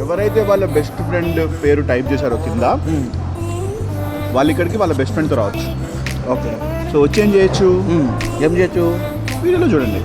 ఎవరైతే వాళ్ళ best friend పేరు టైప్ చేశారో కింద వాళ్ళు ఇక్కడికి వాళ్ళ బెస్ట్ ఫ్రెండ్తో రావచ్చు. ఓకే, సో వచ్చి ఏం చేయొచ్చు, ఏం చేయొచ్చు వీడియోలో చూడండి.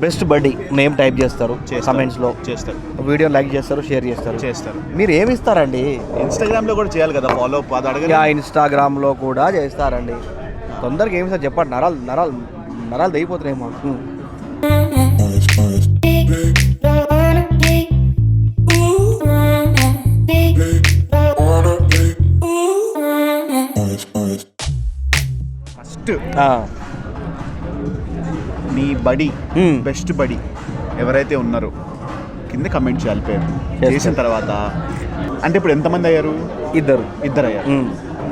బెస్ట్ బడ్డీ నేమ్ టైప్ చేస్తారు కమెంట్స్లో, చేస్తారు, వీడియో లైక్ చేస్తారు, షేర్ చేస్తారు. మీరు ఏమి ఇస్తారండి? ఇన్స్టాగ్రామ్లో కూడా చేయాలి కదా ఫాలో అప్, అది అడగ. ఇన్స్టాగ్రామ్లో కూడా చేస్తారండి. తొందరగా ఏమి సార్ చెప్పండి, నరాలు తెగిపోతున్నాయి మాకు. ఫస్ట్ నీ బడి, బెస్ట్ బడి ఎవరైతే ఉన్నారో కింద కమెంట్ చేయాలి పేరు. చేసిన తర్వాత అంటే ఇప్పుడు ఎంతమంది అయ్యారు? ఇద్దరు అయ్యారు.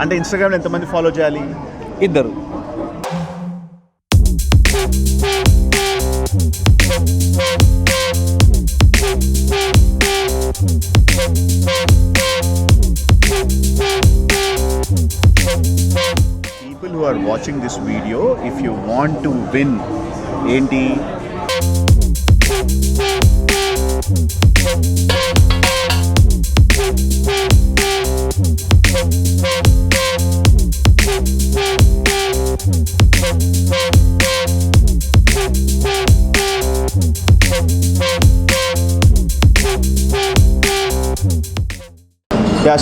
అంటే ఇన్స్టాగ్రామ్లో ఎంతమంది ఫాలో చేయాలి? ఇద్దరు. People who are watching this video, if you want to win ఏంటి,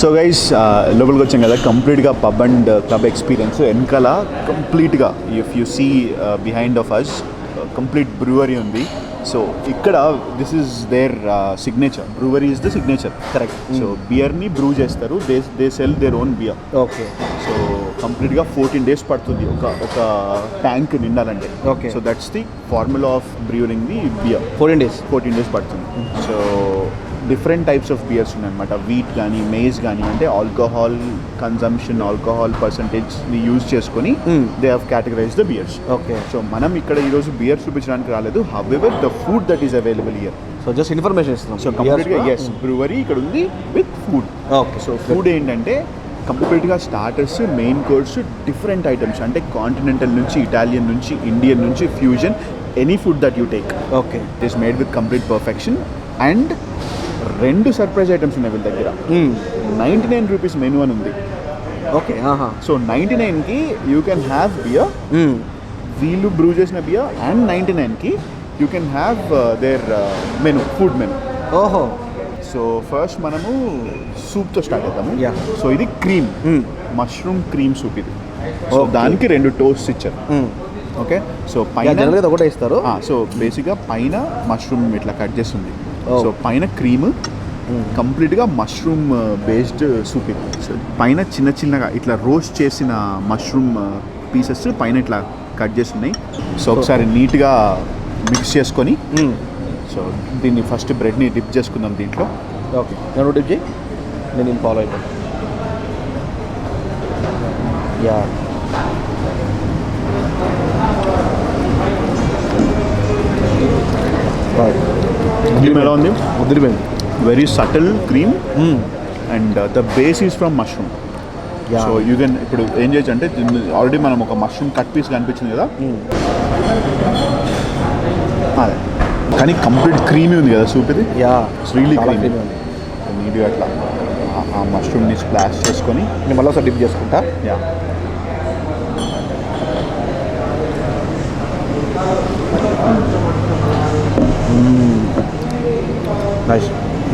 సో గైస్ లోపలికి వచ్చాం కదా, కంప్లీట్గా పబ్ అండ్ క్లబ్ ఎక్స్పీరియన్స్. వెనకాల కంప్లీట్గా if you see behind of us complete brewery ఉంది. సో ఇక్కడ this is their signature, brewery is the signature. Correct. So బియర్ని బ్రూ చేస్తారు, they sell their own beer. Okay. So కంప్లీట్గా 14 days పడుతుంది ఒక tank నిండాలంటే. Okay. So that's the formula of brewing the beer. 14 days పడుతుంది. So different types of beers ఉన్నాయన్నమాట. Wheat కానీ maize కానీ, అంటే ఆల్కహాల్ కన్జంప్షన్, ఆల్కహాల్ పర్సంటేజ్ని యూజ్ చేసుకొని they have categorised the beers. Okay. So మనం ఇక్కడ ఈరోజు బియర్ చూపించడానికి రాలేదు. However the food that is available here. So just information ఇస్తున్నాం. సో కంప్లీట్గా ఎస్, బ్రూవరీ ఇక్కడ ఉంది with food. Okay. So food ఏంటంటే కంప్లీట్గా starters, main course, different items, అంటే కాంటినెంటల్ నుంచి, ఇటాలియన్ నుంచి, ఇండియన్ నుంచి, fusion, any food that you take. Okay. It is made with complete perfection. And 2 surprise items ఉన్నాయి వీళ్ళ దగ్గర. 99 రూపీస్ మెనూ అని ఉంది. ఓకే. సో 99కి యూ కెన్ హ్యావ్ బియర్, వీళ్ళు బ్రూ చేసిన బియర్, అండ్ 99కి you can have their menu, food menu. ఓహో. సో ఫస్ట్ మనము సూప్తో స్టార్ట్ అవుతాము. Yeah. సో ఇది క్రీమ్, మష్రూమ్ క్రీమ్ సూప్ ఇది. సో దానికి 2 టోస్ట్ ఇచ్చారు. ఓకే. సో పైన ఒకటే ఇస్తారు. సో బేసిక్గా పైన మష్రూమ్ ఇట్లా కట్ చేస్తుంది. సో పైన క్రీమ్, కంప్లీట్గా మష్రూమ్ బేస్డ్ సూప్ ఇది. సో పైన చిన్నగా ఇట్లా రోస్ట్ చేసిన మష్రూమ్ పీసెస్ పైన ఇట్లా కట్ చేసి ఉన్నాయి. సో ఒకసారి నీట్గా మిక్స్ చేసుకొని, సో దీన్ని ఫస్ట్ బ్రెడ్ని డిప్ చేసుకుందాం దీంట్లో. ఓకే. నేను డిప్ చేయి, నేను ఫాలో అయిపోతాను. యా. క్రీమ్ ఎలా ఉంది? ముద్రిపోయింది. Very subtle cream and the base is from mushroom. So you can ఇప్పుడు ఏం చేయొచ్చు అంటే, ఆల్రెడీ మనం ఒక మష్రూమ్ కట్ పీస్ కనిపించింది కదా, అదే కానీ కంప్లీట్ క్రీమీ ఉంది కదా సూప్ ఇది. Yeah, it's really creamy. ఉంది. నీట్గా అట్లా ఆ మష్రూమ్ని స్ప్లాష్ చేసుకొని నేను మళ్ళీ ఒకసారి డిప్ చేసుకుంటా. యా.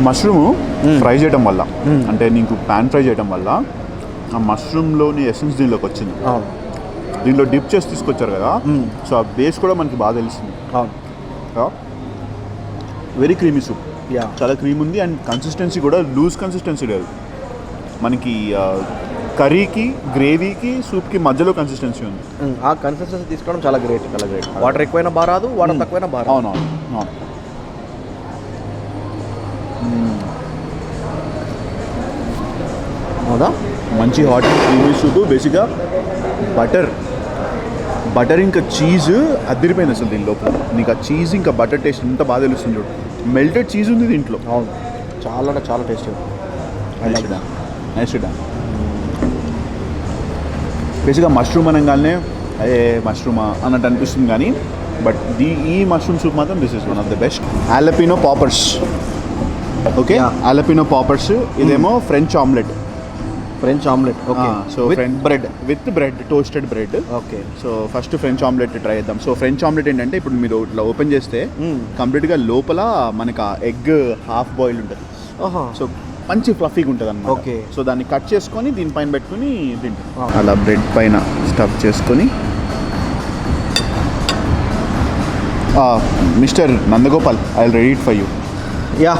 మష్రూమ్ ఫ్రై చేయడం వల్ల, అంటే నీకు ప్యాన్ ఫ్రై చేయడం వల్ల ఆ మష్రూమ్లోని ఎసెన్స్ దీనిలోకి వచ్చింది. దీనిలో డిప్ చేసి తీసుకొచ్చారు కదా, సో ఆ బేస్ కూడా మనకి బాగా తెలిసింది. Very creamy soup. చాలా క్రీమ్ ఉంది అండ్ కన్సిస్టెన్సీ కూడా లూజ్ కన్సిస్టెన్సీ లేదు. మనకి కర్రీకి, గ్రేవీకి, సూప్కి మధ్యలో కన్సిస్టెన్సీ ఉంది. ఆ కన్సిస్టెన్సీ తీసుకోవడం చాలా గ్రేట్. వాటర్ ఎక్కువైనా బాగా రాదు, వాటర్ తక్కువైనా బాగా. అవునవును. అవునా? మంచి హాట్ అండ్ క్రీమీ సూప్. బేసిక్గా బటర్ ఇంకా చీజ్ అదిరిపోయింది అసలు దీని లోపల. నీకు ఆ చీజ్ ఇంకా బటర్ టేస్ట్ ఎంత బాగా తెలుస్తుంది చూడు. మెల్టెడ్ చీజ్ ఉంది దీంట్లో. అవును, చాలా అంటే చాలా టేస్టీ. నైస్ డా. బేసిక్గా మష్రూమ్ అనగానే అదే మష్రూమా అన్నట్టు అనిపిస్తుంది కానీ బట్ ఈ మష్రూమ్ సూప్ మాత్రం this is one of the best. Jalapeno poppers. Okay, jalapeno poppers. ఇదేమో French omelette. French omelette. Okay. So bread toasted bread. Okay. So first French omelette try చేద్దాం. సో ఫ్రెంచ్ ఆమ్లెట్ ఏంటంటే ఇప్పుడు మీరు ఇట్లా open చేస్తే కంప్లీట్గా లోపల మనకు ఆ ఎగ్ హాఫ్ బాయిల్ ఉంటుంది. సో మంచి ఫ్లఫీగా ఉంటుంది అన్నమాట. ఓకే. సో దాన్ని కట్ చేసుకొని దీనిపైన పెట్టుకుని తింటాం. అలా బ్రెడ్ పైన స్టఫ్ చేసుకొని. Mister Nandagopal, I will ready it for you. Yeah,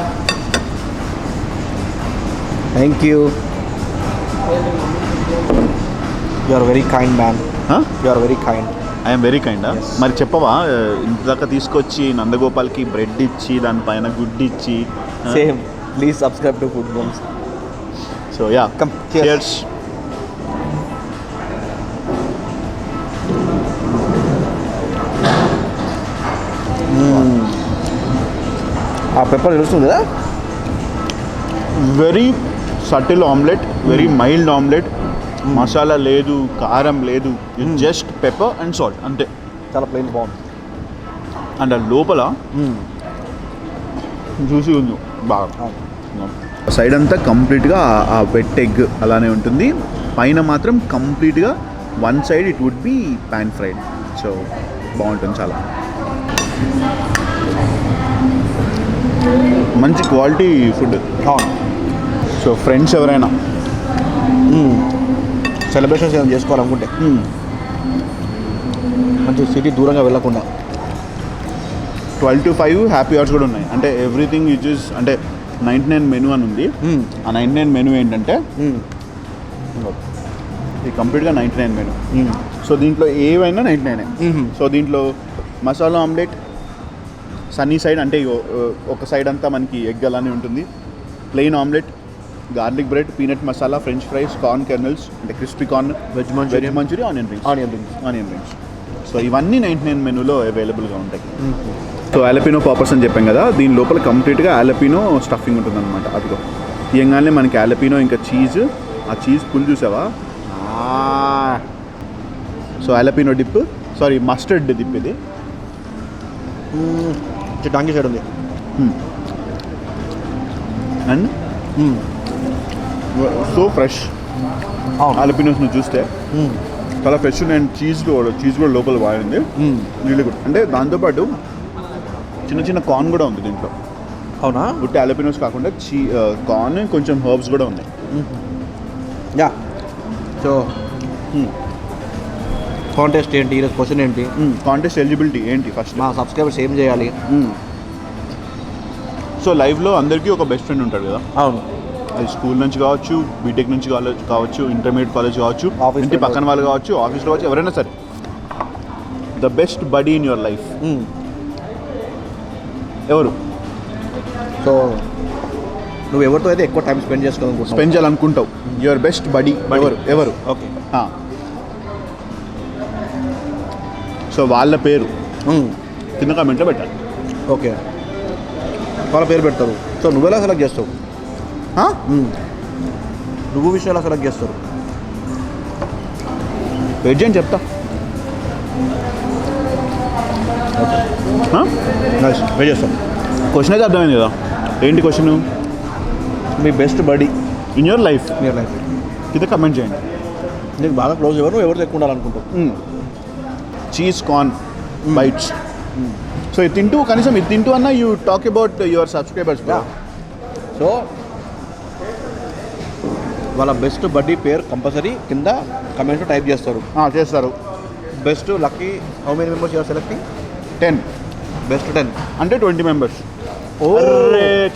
thank you. You are very kind man. You are very kind. I'm very kind. మరి చెప్పవా, ఇంతదాకా తీసుకొచ్చి నందగోపాల్కి బ్రెడ్ ఇచ్చి దానిపైన గుడ్డు ఇచ్చి. Same. Please subscribe to food bumps. So yeah, come cheers. ఆ pepper తెలుస్తుంది కదా. Very subtle omelette, very mild omelette. Masala లేదు, కారం లేదు, జస్ట్ పెప్పర్ అండ్ సాల్ట్ అంతే. చాలా ప్లెయిన్ బాగుంది. అండ్ ఆ లోపల జ్యూసీ ఉంది బాగా. సైడ్ అంతా కంప్లీట్గా ఆ వెట్ ఎగ్ అలానే ఉంటుంది. పైన మాత్రం కంప్లీట్గా one side it would be pan fried. So బాగుంటుంది చాలా. మంచి క్వాలిటీ ఫుడ్. సో ఫ్రెండ్స్ ఎవరైనా సెలబ్రేషన్స్ ఏమైనా చేసుకోవాలనుకుంటే మంచి సిటీ దూరంగా వెళ్ళకుండా 12 to 5 హ్యాపీ అవర్స్ కూడా ఉన్నాయి. అంటే ఎవ్రీథింగ్ విచ్ ఇస్ అంటే 99 మెనూ అని ఉంది. ఆ 99 మెనూ ఏంటంటే ఇది కంప్లీట్గా 99 మెనూ. సో దీంట్లో ఏవైనా 99. సో దీంట్లో మసాలా ఆమ్లెట్, సన్నీ సైడ్ అంటే ఒక సైడ్ అంతా మనకి ఎగ్ అలానే ఉంటుంది. Plain omelette, garlic bread, peanut masala, French fries, corn kernels అంటే crispy corn, veg Manchuria, onion rings. So ఇవన్నీ 99 మెనూలో అవైలబుల్గా ఉంటాయి. సో ఆలపినో పాపర్స్ అని చెప్పాం కదా, దీని లోపల కంప్లీట్గా ఆలపినో స్టఫింగ్ ఉంటుంది అనమాట. అదిగో తీయంగానే మనకి ఆలపినో ఇంకా చీజ్, ఆ చీజ్ పుల్ చూసావా. So ఆలపినో dip, sorry mustard dip ఇది. టాంగీ సైడ్ ఉంది. అండ్ సో ఫ్రెష్ ఆలపినోస్ను చూస్తే చాలా ఫ్రెష్. అండ్ చీజ్ కూడా లోపల బాగుంది. Really good. అంటే దాంతోపాటు చిన్న చిన్న కార్న్ కూడా ఉంది దీంట్లో. అవునా? గుట్టి ఆలపినోస్ కాకుండా కార్న్, కొంచెం హర్బ్స్ కూడా ఉన్నాయి. యా. సో కాంటెస్ట్ ఏంటి ఈరోజు? క్వశ్చన్ ఏంటి? కాంటెస్ట్ ఎలిజిబిలిటీ ఏంటి ఫస్ట్? మా సబ్స్క్రైబర్స్ ఏం చేయాలి? సో లైవ్లో అందరికీ ఒక బెస్ట్ ఫ్రెండ్ ఉంటాడు కదా. అవును. అది స్కూల్ నుంచి కావచ్చు, బీటెక్ నుంచి కావచ్చు, ఇంటర్మీడియట్ కాలేజ్ కావచ్చు, ఇంటి పక్కన వాళ్ళు కావచ్చు, ఆఫీస్లో కావచ్చు, ఎవరైనా సరే. The best buddy in your life ఎవరు? సో నువ్వు ఎవరితో అయితే ఎక్కువ టైం స్పెండ్ చేయాలనుకుంటావు, యువర్ బెస్ట్ బడీ ఎవరు? ఓకే. సో వాళ్ళ పేరు కింద కామెంట్లో పెట్టాలి. ఓకే, వాళ్ళ పేరు పెడతారు. సో నువ్వెలా సెలెక్ట్ చేస్తావు? నువ్వు విషయాలు సెలెక్ట్ చేస్తారు. వెజ్ అని చెప్తా. వెజ్ చేస్తాం. క్వశ్చన్ అయితే అర్థమైంది కదా. ఏంటి క్వశ్చన్? మీ best buddy in your life కింద కమెంట్ చేయండి. నీకు బాగా క్లోజ్ ఎవరు, నువ్వు ఎవరితో ఎక్కువ ఉండాలనుకుంటావు? Cheese corn bites. సో ఇది తింటూ కనీసం ఇది తింటూ అన్నా you talk about your subscribers. So వాళ్ళ బెస్ట్ బడ్డీ పేరు కంపల్సరీ కింద కమెంట్స్ టైప్ చేస్తారు. Best lucky how many members you are selecting? 10. Best 10 అంటే 20 మెంబర్స్.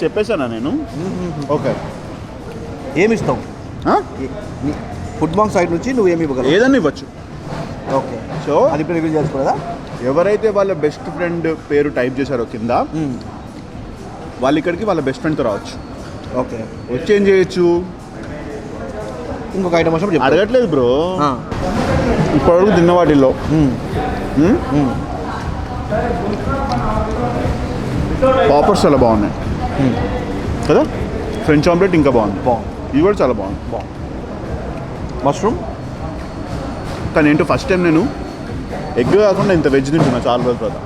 చెప్పేసానా నేను? ఓకే. ఏమి ఇస్తావు? ఫుడ్ బాంక్ సైడ్ నుంచి నువ్వు ఏమి ఇవ్వగలవు? ఏదన్నా ఇవ్వచ్చు. ఓకే. సో అది ఇప్పుడు రివీల్ చేసుకోలేదా? ఎవరైతే వాళ్ళ బెస్ట్ ఫ్రెండ్ పేరు టైప్ చేశారో కింద వాళ్ళు ఇక్కడికి వాళ్ళ బెస్ట్ ఫ్రెండ్తో రావచ్చు, ఓకే. చేంజ్ చేయొచ్చు. ఇంకొక ఐటమ్ వచ్చి అడగట్లేదు బ్రో, ఇప్పటివరకు తిన్న వాటిల్లో పాపర్స్ చాలా బాగున్నాయి కదా. ఫ్రెంచ్ ఆమ్లెట్ ఇంకా బాగుంది, ఇది కూడా చాలా బాగుంది. మష్రూమ్ కానీ ఏంటో ఫస్ట్ టైం నేను ఎగ్ కాకుండా ఇంత వెజ్ తింటున్నా చాలా రోజుల తర్వాత.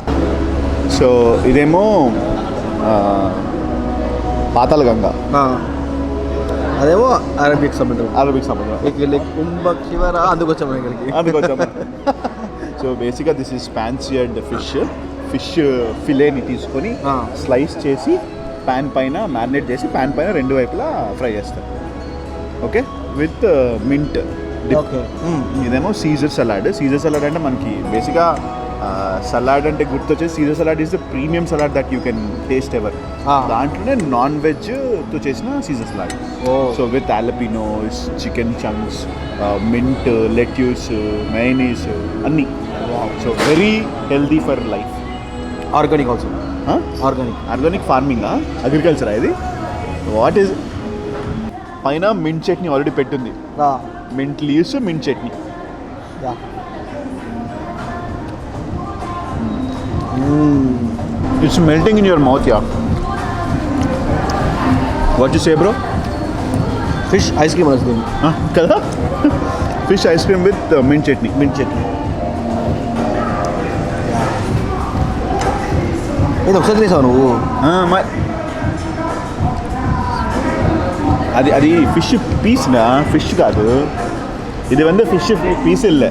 సో ఇదేమో పాతాళ గంగ, అదేమో అరబిక్ సముద్రం. కుంభక్ శివరా అందుకొచ్చాము. సో బేసిక్గా దిస్ ఈస్ ఫ్యాన్సీడ్ ఫిష్ ఫిలేని తీసుకొని స్లైస్ చేసి ప్యాన్ పైన మ్యారినేట్ చేసి ప్యాన్ పైన రెండు వైపులా ఫ్రై చేస్తారు. Okay, with mint dip. ఇదేమో సీజర్ సలాడ్. సీజర్ సలాడ్ అంటే మనకి బేసిక్గా సలాడ్ అంటే గుర్తొచ్చేసి Caesar salad is the premium salad that you can taste ever. దాంట్లోనే నాన్ వెజ్తో చేసిన Caesar salad. So with jalapenos, chicken chunks, mint, lettuce, mayonnaise అన్నీ. So very healthy for life. Organic also. Organic ఫార్మింగా, అగ్రికల్చరా ఇది? వాట్ ఈజ్ పైన mint chutney already పెట్టింది, mint leaves, mint chutney. It's melting in your mouth, yeah. What you say, bro? Fish ice cream was doing. Kada? Fish ice cream with mint chutney. ఇది ఒకసారి చేసావు నువ్వు? అది ఫిష్ పీస్నా, ఫిష్ కాదు ఇది. వంద ఫిష్ పీస్ இல்லை,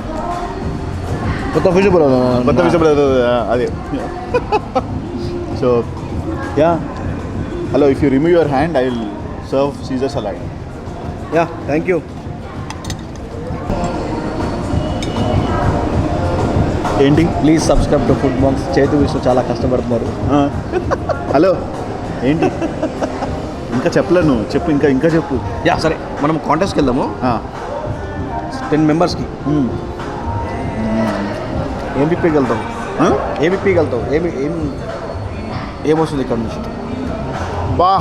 కొత్త ఫిష్ అదే. So yeah, hello, if you remove your hand I will serve Caesar salad. Yeah, thank you. ఏంటి? Please subscribe to food banks. చేతి విషయం చాలా కష్టపడుతున్నారు. హలో ఏంటి ఇంకా చెప్పలేను, చెప్పు, ఇంకా చెప్పు. యా సరే, మనం కాంటెస్ట్కి వెళ్దాము. 10 మెంబర్స్కి ఏం పిప్పగలుగుతావు? ఏమొస్తుంది ఇక్కడ నుంచి? బా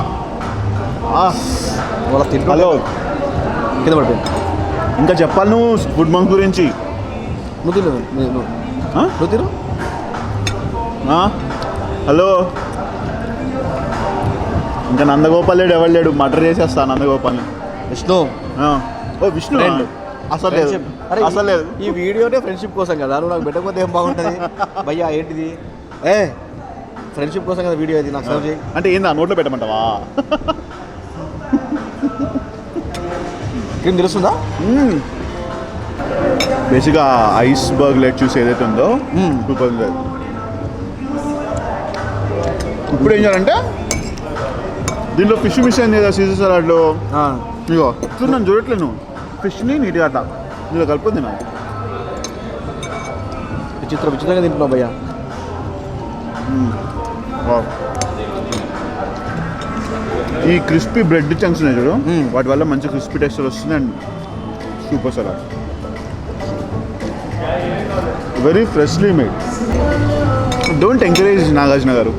వాళ్ళ తింటూ హలో కింద పడిపోయింది. ఇంకా చెప్పాలి నువ్వు ఫుడ్ మంక్ గురించి. నువ్వు తిను. హలో, ఇంకా నందగోపాల్ లేడు, ఎవరు లేడు, మర్డర్ చేసేస్తా నందగోపాల్ని. విష్ణు. ఓ విష్ణు అసలు లేదు. ఈ వీడియోనే ఫ్రెండ్షిప్ కోసం కదా, నువ్వు నాకు పెట్టకపోతే ఏం బాగుంటుంది భయ్యా? ఏంటిది? ఫ్రెండ్షిప్ కోసం కదా వీడియో ఇది, నాకు సర్వ్ చేయి. అంటే ఏందా, నోట్లో పెట్టమంటావా? ఏం తెలుస్తుందా? బేసిక్గా ఐస్బర్గ్ లెట్యూస్ ఏదైతే ఉందో సూపర్ ఉంది. ఇప్పుడు ఏం చేయాలంటే దీంట్లో ఫిష్ మిస్ అయింది కదా సీజర్ సలాడ్లో. ఇగో చూడు, నన్ను చూడట్లేను. ఫిష్ని నీట్గా అట్లా దీంట్లో కలుపుకుంది నాకు. విచిత్రంగా తింటున్నావు భయ్యా. ఈ క్రిస్పీ బ్రెడ్ చంక్స్ ఉన్నాయి చూడు, వాటి వల్ల మంచి క్రిస్పీ టెక్స్చర్ వస్తుంది. And super salad, very freshly made. Don't encourage Nagarjuna garu.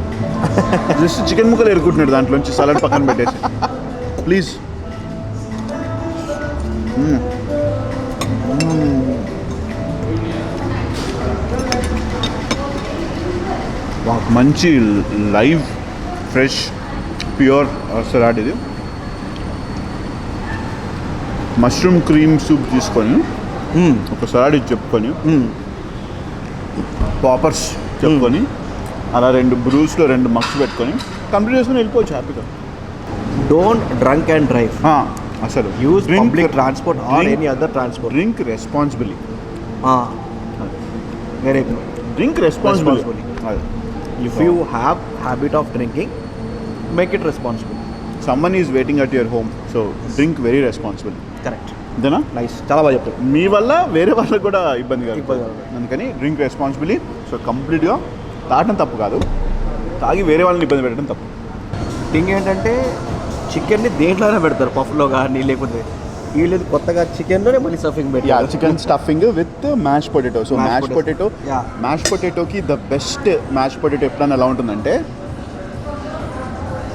Just chicken ముక్కలు ఎరుకుంటున్నాడు దాంట్లోంచి, సలాడ్ పక్కన పెట్టేసి ప్లీజ్. మంచి లైవ్ ఫ్రెష్ ప్యూర్ సలాడ్ ఇది. మష్రూమ్ క్రీమ్ సూప్ తీసుకొని ఒక సలాడ్ ఇది చెప్పుకొని, పాపర్స్ చెప్పుకొని, అలా 2 బ్రూస్లో 2 మక్స్ పెట్టుకొని కంప్లీట్ చేసుకొని వెళ్ళిపోవచ్చు హ్యాపీగా. Don't drunk and drive. అసలు use public transport or any other transport. Drink responsibly. Very drink responsibly. If you have habit of drinking, make it responsible. Someone is waiting at your home, so drink very responsibly. Correct. Dena? Nice. చాలా బాగా చెప్పారు. మీ వల్ల వేరే వాళ్ళకి కూడా ఇబ్బంది కాదు, అందుకని డ్రింక్ రెస్పాన్సిబిలీ. సో కంప్లీట్గా తాగడం తప్పు కాదు, తాగి వేరే వాళ్ళని ఇబ్బంది పెట్టడం తప్పు. థింగ్ ఏంటంటే చికెన్ని దేంట్లోనే పెడతారు, పఫ్లో కానీ లేకపోతే వీళ్ళు కొత్తగా చికెన్లోనే మళ్ళీ స్టఫింగ్ పెట్టి. Chicken stuffing with mash potato. So mash పొటాటోకి ద బెస్ట్ మ్యాష్ పొటాటో ఎప్పుడన్నా ఎలా ఉంటుందంటే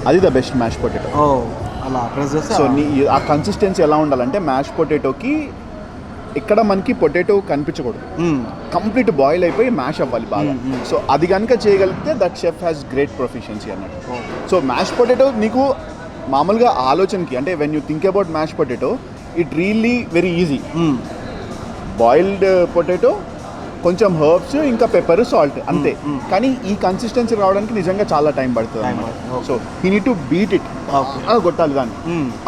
అది ద బెస్ట్ మ్యాష్ పొటాటో. ఓ అలా ప్రెస్ చేస్తే సో ఆ కన్సిస్టెన్సీ ఎలా ఉండాలంటే మ్యాష్ పొటాటోకి ఇక్కడ మనకి పొటాటో కనిపించకూడదు, కంప్లీట్ బాయిల్ అయిపోయి మ్యాష్ అవ్వాలి బాగా. సో అది కనుక చేయగలిగితే that chef has great proficiency అన్నట్టు. సో మ్యాష్ పొటాటో నీకు మామూలుగా ఆలోచనకి అంటే when you think about mash potato it really very easy. Boiled potato, కొంచెం హర్బ్స్, ఇంకా పెప్పర్, సాల్ట్, అంతే. కానీ ఈ కన్సిస్టెన్సీ రావడానికి నిజంగా చాలా టైం పడుతుంది అన్నమాట. So he need to beat it, కొట్టాలి దాన్ని,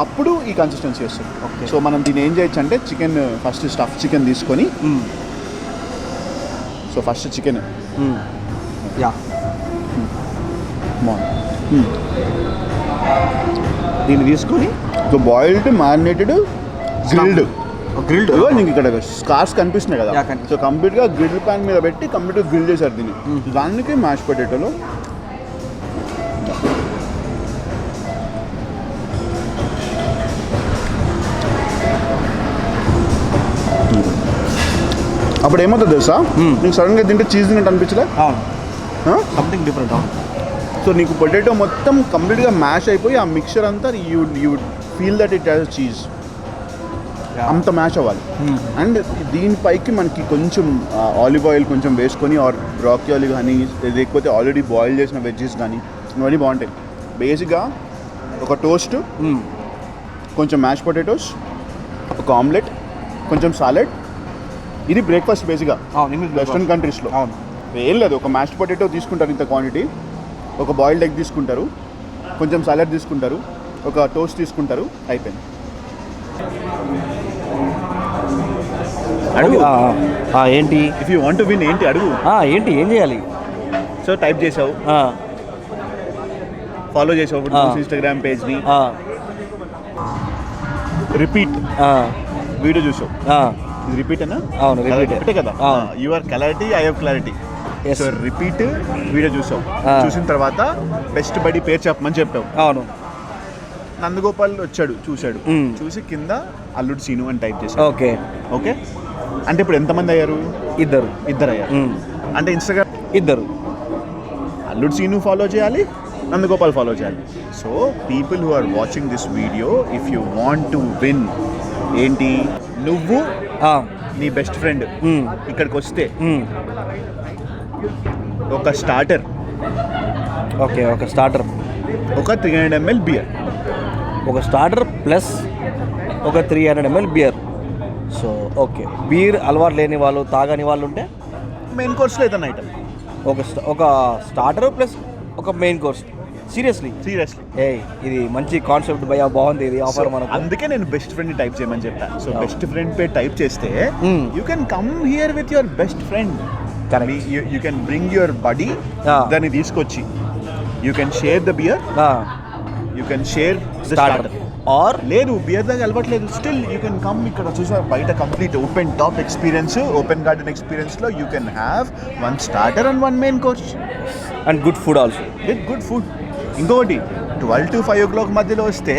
అప్పుడు ఈ కన్సిస్టెన్సీ వస్తుంది. సో మనం దీన్ని ఏం చేయొచ్చు అంటే చికెన్ ఫస్ట్ స్టఫ్ చికెన్ తీసుకొని, సో ఫస్ట్ చికెన్ దీన్ని తీసుకొని సో బాయిల్డ్, మ్యారినేటెడ్, గ్రిల్డ్ నీకు ఇక్కడ స్కార్స్ కనిపిస్తున్నాయి కదా. సో కంప్లీట్గా గ్రిల్ ప్యాన్ మీద పెట్టి కంప్లీట్గా గ్రిల్ చేశారు దీన్ని. దానికి మ్యాష్ పొటాటోలో అప్పుడు ఏమవుతుంది తెలుసా, నీకు సడన్గా తింటే చీజ్ తిన్నట్టు అనిపించలే? Something different. సో నీకు పొటాటో మొత్తం కంప్లీట్గా మ్యాష్ అయిపోయి ఆ మిక్చర్ అంతా you feel that it has cheese, అంత మ్యాచ్ అవ్వాలి. అండ్ దీనిపైకి మనకి కొంచెం ఆలివ్ ఆయిల్ కొంచెం వేసుకొని, ఆర్ బ్రాక్యోలి కానీ లేకపోతే ఆల్రెడీ బాయిల్ చేసిన వెజ్జెస్ కానీ ఇవన్నీ బాగుంటాయి. బేసిక్గా ఒక టోస్ట్, కొంచెం మ్యాష్ పొటాటోస్, ఒక ఆమ్లెట్, కొంచెం సాలెడ్, ఇది బ్రేక్ఫాస్ట్ బేసిక్గా వెస్ట్రన్ కంట్రీస్లో. ఏం లేదు, ఒక మ్యాష్ పొటాటో తీసుకుంటారు ఇంత క్వాంటిటీ, ఒక బాయిల్డ్ ఎగ్ తీసుకుంటారు, కొంచెం సాలెడ్ తీసుకుంటారు, ఒక టోస్ట్ తీసుకుంటారు, అయిపోయింది. అడుగు ఏంటి if you want to win, ఏంటి అడుగు. ఏంటి ఏం చేయాలి? సో టైప్ చేసావు, ఫాలో చేసావు ఇన్స్టాగ్రామ్ పేజ్ని, రిపీట్ వీడియో చూసావు, ఇది రిపీట్ అన్నా? అవును, రిపీటే కదా. You are clarity, I have clarity. So repeat video చూసావు, చూసిన తర్వాత బెస్ట్ బడి పేరు చెప్పమని చెప్పావు. అవును. నందగోపాల్ వచ్చాడు, చూశాడు, చూసి కింద అల్లుడు సీను అని టైప్ చేశాడు. ఓకే ఓకే అంటే ఇప్పుడు ఎంతమంది అయ్యారు? ఇద్దరు అయ్యారు. అంటే ఇన్స్టాగ్రామ్ ఇద్దరు, అల్లుడు సీను ఫాలో చేయాలి, నందగోపాల్ ఫాలో చేయాలి. So people who are watching this video, if you want to win, ఏంటి, నువ్వు నీ బెస్ట్ ఫ్రెండ్ ఇక్కడికి వస్తే ఒక స్టార్టర్, ఒక స్టార్టర్, ఒక 300 ml బియర్, ఒక స్టార్టర్ ప్లస్ ఒక 300 ml beer. So okay, beer అలవాటు లేని వాళ్ళు, తాగని వాళ్ళు ఉంటే మెయిన్ కోర్స్లో ఏదైనా ఐటమ్, ఒక స్టార్టర్ ప్లస్ ఒక మెయిన్ కోర్స్. సీరియస్లీ ఇది మంచి కాన్సెప్ట్ భయ్యా, బాగుంది ఇది ఆఫర్ మనకు. అందుకే నేను బెస్ట్ ఫ్రెండ్ టైప్ చేయమని చెప్పాను. సో బెస్ట్ ఫ్రెండ్ పే టైప్ చేస్తే you can come here with your best friend, you can bring your buddy, దాన్ని తీసుకొచ్చి you can share the beer, you can share the starter. Or లేదు, beer దాకా అలవాట్లేదు, still you can come. ఇక్కడ చూసా బయట complete open top experience, open garden ఎక్స్పీరియన్స్లో you can have 1 starter and 1 main course and good food also. With good food. ఇంకొకటి 12 to 5 o'clock మధ్యలో వస్తే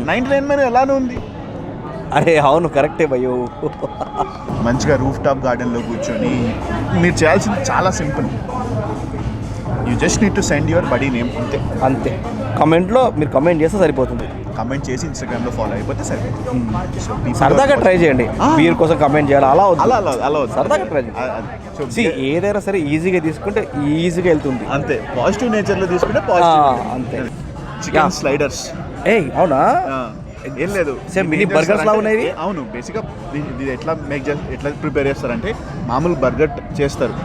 99 మెనూ ఎలానే ఉంది. అరే అవును, కరెక్టే భయ్యో. మంచిగా రూఫ్ టాప్ గార్డెన్లో కూర్చొని మీరు చేయాల్సింది చాలా simple. You just need to send your buddy name, అంతే. కమెంట్లో మీరు కమెంట్ చేస్తే సరిపోతుంది, కమెంట్ చేసి ఇన్స్టాగ్రామ్లో ఫాలో అయిపోతే సరిపోతుంది. సో సరదాగా ట్రై చేయండి, బీర్ కోసం కమెంట్ చేయాలి అలా అలా సరదాగా ట్రై చేయండి. ఏదైనా సరే ఈజీగా తీసుకుంటే ఈజీగా వెళ్తుంది, అంతే. పాజిటివ్ నేచర్లో తీసుకుంటే పాజిటివ్, అంతే. చికెన్ స్లైడర్స్, అవునా? ఏం లేదు, సేమ్ మినీ బర్గర్స్ లా ఉన్నాయి. అవును, బేసిక్గా ఇది ఎట్లా ప్రిపేర్ చేస్తారంటే మామూలు బర్గర్ చేస్తారు,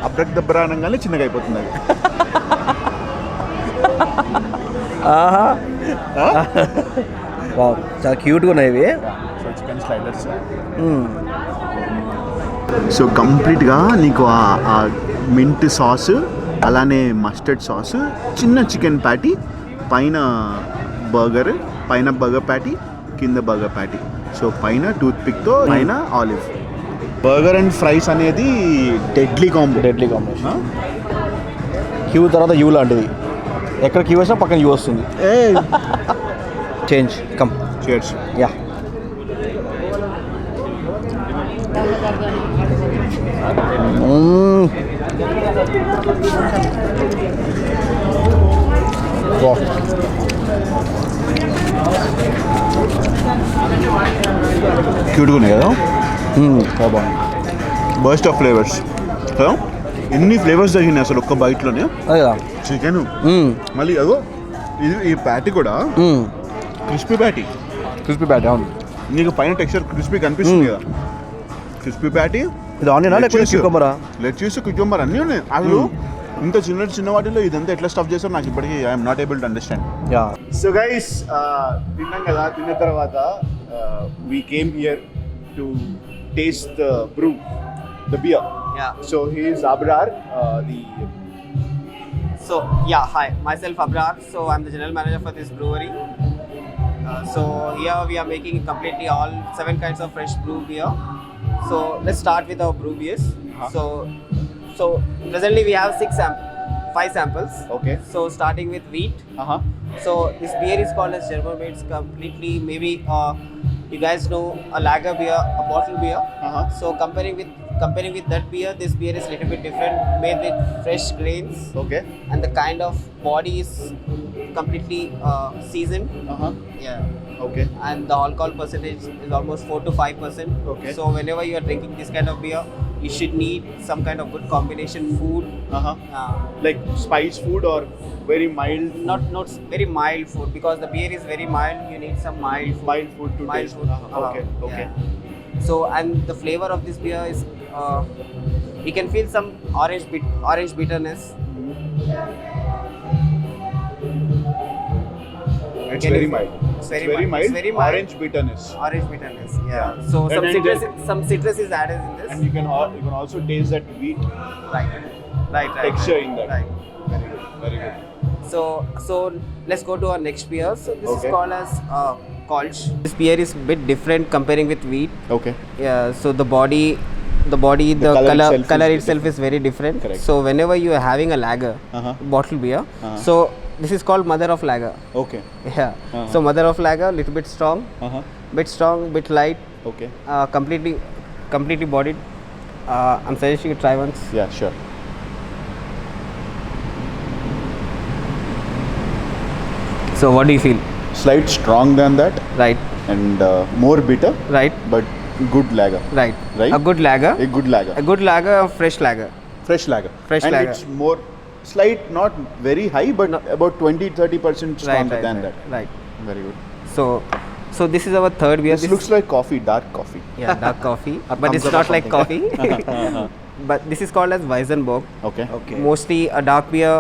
అబ్రక్ దబ్బరా అనగానే చిన్నగా అయిపోతుంది అది. చాలా క్యూట్గా ఉన్నాయి ఇవి. So chicken sliders. సో కంప్లీట్గా నీకు ఆ మింట్ సాస్, అలానే మస్టర్డ్ సాస్, చిన్న చికెన్ ప్యాటీ, పైన బర్గర్ ప్యాటీ, కింద బర్గర్ ప్యాటీ. సో పైన టూత్ పిక్తో, పైన ఆలివ్. బర్గర్ అండ్ ఫ్రైస్ అనేది డెడ్లీ కాంబినేషన్. క్యూ తర్వాత యూ లాంటిది, ఎక్కడ క్యూ వేసినా పక్కన యూ వస్తుంది. Change come chairs. యా, క్యూట్గా ఉన్నాయి కదా చాలా బాగుంది బర్స్ట్ ఆఫ్ ఫ్లేవర్స్ కదా ఎన్ని ఫ్లేవర్స్ తగినాయి అసలు ఒక్క బైట్లోనే చికెన్ మళ్ళీ అదో ఇది ఈ ప్యాటీ కూడా క్రిస్పీ ప్యాటీ అవును. నీకు పైన టెక్స్చర్ క్రిస్పీ కనిపిస్తుంది కదా క్రిస్పీ ప్యాటీ ఇది ఆనియనా లేకపోతే cucumber-ఆ? లెట్యూస్ కుకుంబర్ అన్నీ ఉన్నాయి అసలు ఇంత చిన్న వాటిలో ఇదంతా ఎట్లా స్టఫ్ చేస్తారో నాకు ఇప్పటికీ I'm not able to understand yeah so guys తిన్నాం కదా తిన్న తర్వాత we came here to taste the brew the beer Yeah. సో హీ ఈస్ Abrar, the So yeah, hi. Myself Abrar. So I'm the general manager for this brewery. So here we are making completely all 7 kinds of fresh brew beer. So let's start with our brew beers. So presently we have 5 samples. Okay. So starting with wheat. So this beer is called as German made. It's completely maybe you guys know a lager beer, a bottle beer. So comparing with that beer, this beer is a little bit different, made with fresh grains, okay and the kind of body is completely seasoned. Yeah. okay And the alcohol percentage is almost 4 to 5%. Okay. So whenever you are drinking this kind of beer, you should need some kind of good combination food. like spice food or very mild Not very mild food, because the beer is very mild. You need some mild food. to Mild taste food. okay Yeah. So and the flavor of this beer is you can feel some orange bitterness. it's Can very you- mild It's very mild. It's very mild. orange bitterness Orange bitterness. Yeah. So And some citrus is added in this. and you can also taste that wheat Right. texture in that. Right. Very good So let's go to our next beer. So this Okay. is called as Kolsch. This beer is a bit different comparing with wheat. okay Yeah. So the body, the color itself is very different. Correct. So whenever you are having a lager, bottle beer, so this is called mother of lager. okay Yeah. So mother of lager, little bit strong, bit light, okay completely bodied. I'm suggesting you try once. yeah sure So what do you feel? slight strong than that Right. and more bitter Right. but good lager Right. Right? A good lager. a good lager A good lager, a fresh lager. fresh lager Fresh and lager. it's more slight not very high but No. about 20-30% stronger than that Right. very good So this is our third beer. this looks like coffee dark coffee yeah, dark coffee, but thumbs it's up or not like coffee. Uh-huh. But this is called as Weizenbock. okay Mostly a dark beer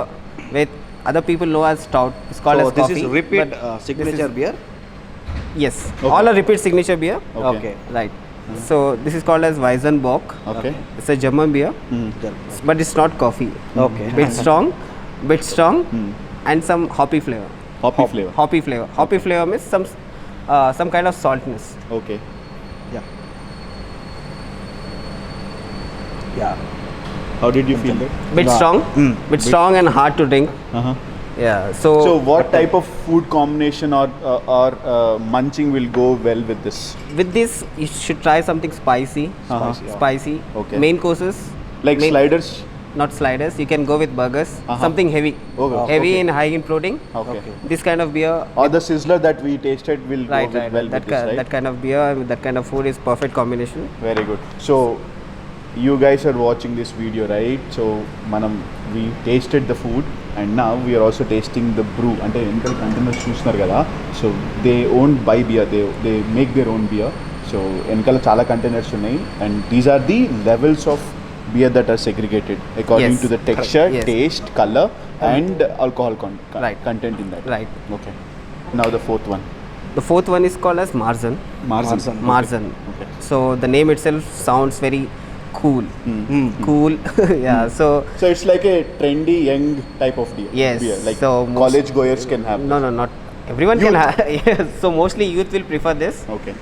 with other people know as stout. It's called So as this coffee. is repeat but signature this is- beer. Yes. Okay. All are repeat signature beer. Okay. Right. So this is called as Weizenbock. okay It's a German beer, but it's not coffee. Okay. Bit strong, and some hoppy flavor. hoppy flavor Hoppy flavor means some kind of saltness. okay Yeah. how did you feel that Bit Wow. strong, bit strong and hard to drink. uh-huh. Yeah. So what type of food combination or munching will go well with this with this, you should try something spicy. Spicy. Okay. Main courses. like sliders Not sliders. You can go with burgers. Something heavy. Okay. Heavy Okay. and high in protein. okay This kind of beer. or the sizzler that we tasted will go Right. well That with this right that kind of beer with that kind of food is perfect combination. very good so you guys are watching this video right so we tasted the food and now we are also tasting the brew అంటే వెనకాల containers చూస్తున్నారు కదా so they own by beer they make their own beer so వెనకాల చాలా containers ఉన్నాయి and these are the levels of beer that are segregated according Yes. to the texture, Yes. taste, color, and alcohol Right. content in that. Right. Okay. Now the fourth one. The fourth one is called as Marzen. Marzen. Marzen. Okay. So the name itself sounds very cool. Cool. Yeah. So So it's like a trendy young type of beer. Yes. Beer. Like So college goers can have. no, not everyone can have. Yes. So mostly youth will prefer this. Okay.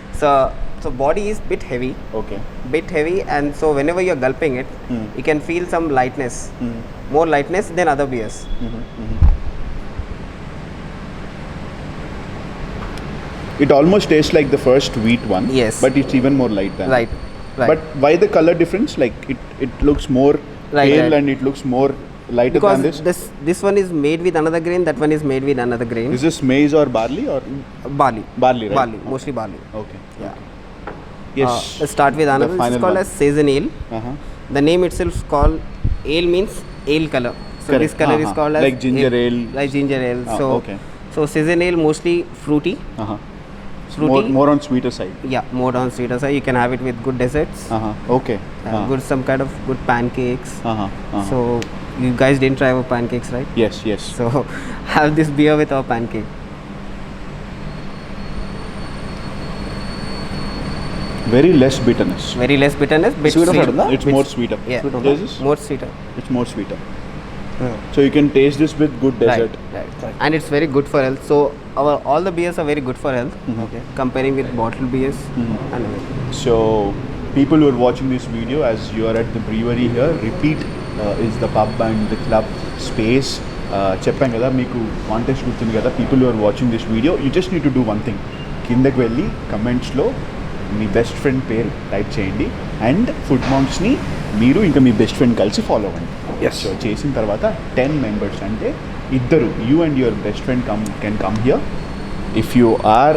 So body is bit heavy. Okay. Bit heavy, and so whenever you're gulping it, you can feel some lightness, more lightness than other beers. It almost tastes like the first wheat one. Yes. But it's even more light than. Right. But why the color difference? Like it looks more Right, pale right. and it looks more lighter because than this? this one is made with another grain, that one is made with another grain. Is this maize or barley or Barley. barley, right? Barley, mostly barley. Okay. Yeah. Yes. Let's start with another. This final is called one. as Saison Ale. Uh-huh. The name itself is called ale means ale color. So Correct. this color is Uh-huh. called as Like ginger ale. Like ginger ale. Ah, So okay. so Saison Ale mostly fruity. Uh-huh. Fruity. More on sweeter side. Yeah, more on sweeter side. You can have it with good desserts. Uh-huh. Okay. Good some kind of good pancakes. Uh-huh. Uh-huh. So you guys didn't try our pancakes, right? Yes, yes. So have this beer with our pancake. Very less bitterness. Very less bitterness, bit Sweeter sweet. side, no? It's Bit- more sweeter. Yeah, Taste this? more sweeter. It's more sweeter. So you can taste this with good dessert. Right. And it's very good for health. So our all the beers are very good for health. Mhm. Okay. Comparing with bottled beers Mhm. and everything. So people who are watching this video, as you are at the brewery here, Repeat is the pub and the club space. చెప్పాం కదా మీకు contest గుర్తుంది కదా, people who are watching this video you just need to do one thing. కిందకి వెళ్ళి కమెంట్స్లో మీ best friend పేరు టైప్ చేయండి అండ్ ఫుడ్ మామ్స్ని మీరు ఇంకా మీ బెస్ట్ ఫ్రెండ్ కలిసి ఫాలో అవ్వండి. సో చేసిన తర్వాత 10 మెంబర్స్ అంటే ఇద్దరు, you and your best friend can come here. If you are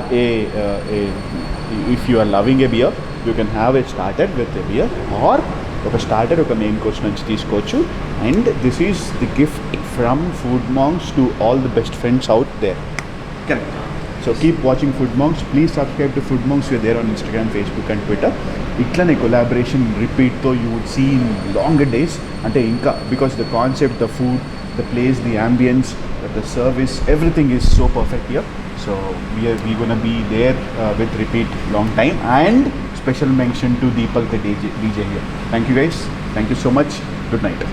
if you are loving a beer you can have a starter with a beer, are ఒక starter ఒక main course నుంచి తీసుకోవచ్చు. And this is the gift from food mongs to all the best friends out there. Correct. So keep watching Food Monks. Please subscribe to Food Monks. We're there on Instagram, Facebook and Twitter. ఇట్లనే collaboration రిపీట్తో you would see in longer days. అంటే ఇంకా because the concept, the food, the place, the ambience, the service, everything is so perfect here. So we gonna be there with Repeat long time. And special mention to Deepak the DJ here. Thank you guys. Thank you so much. Good night.